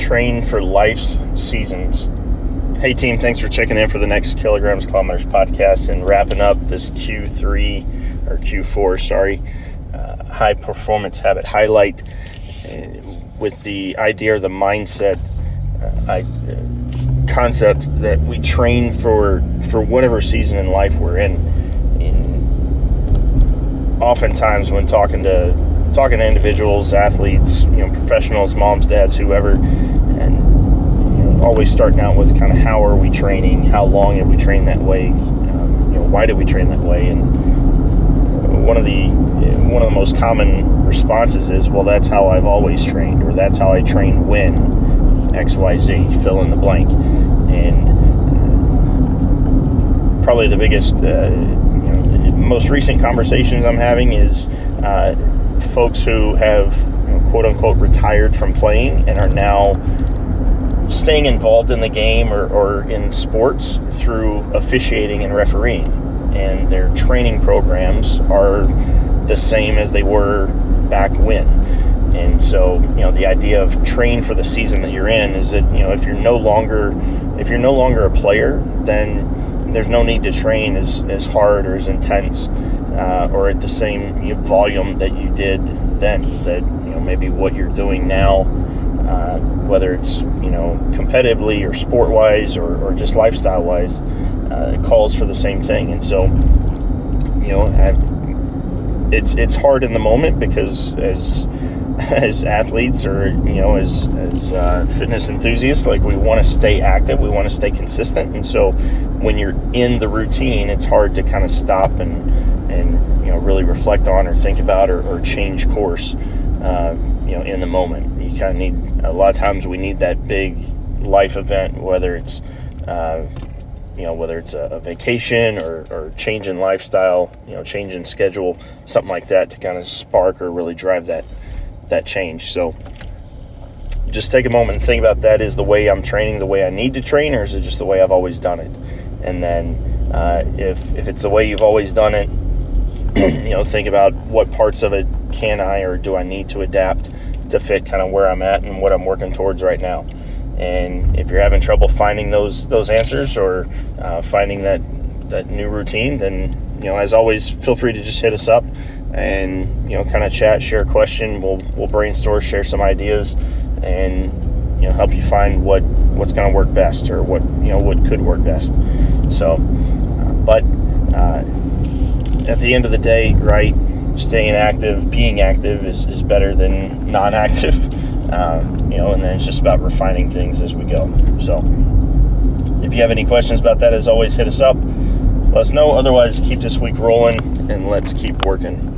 train for life's seasons. Hey team, thanks for checking in for the next Kilograms Kilometers podcast and wrapping up this Q4, high performance habit highlight with the idea or the mindset concept that we train for whatever season in life we're in. Oftentimes when talking to individuals, athletes, professionals, moms, dads, whoever, and always starting out with kind of how are we training, how long have we trained that way, why did we train that way, and one of the most common responses is, well, that's how I've always trained, or that's how I train when XYZ, fill in the blank. And probably the biggest, most recent conversations I'm having is folks who have, quote unquote, retired from playing and are now staying involved in the game or in sports through officiating and refereeing, and their training programs are the same as they were back when. And so, the idea of train for the season that you're in is that, if you're no longer a player, then there's no need to train as hard or as intense or at the same volume that you did then. That, maybe what you're doing now, whether it's, competitively or sport-wise or just lifestyle-wise, it calls for the same thing. And so, it's hard in the moment because as athletes or, as fitness enthusiasts, like, we want to stay active, we want to stay consistent. And so when you're in the routine, it's hard to kind of stop and really reflect on or think about or change course, in the moment. You kind of need, a lot of times we need that big life event, whether it's a vacation or change in lifestyle, change in schedule, something like that, to kind of spark or really drive that change. So just take a moment and think about that. Is the way I'm training the way I need to train, or is it just the way I've always done it? And then if it's the way you've always done it, think about what parts of it can I or do I need to adapt to fit kind of where I'm at and what I'm working towards right now. And if you're having trouble finding those answers or finding that new routine, then, as always, feel free to just hit us up and, kind of chat, share a question. We'll brainstorm, share some ideas, and, help you find what's going to work best, or what could work best. So, but at the end of the day, right, staying active, being active is better than non-active. And then it's just about refining things as we go. So if you have any questions about that, as always, hit us up. Let us know. Otherwise, keep this week rolling, and let's keep working.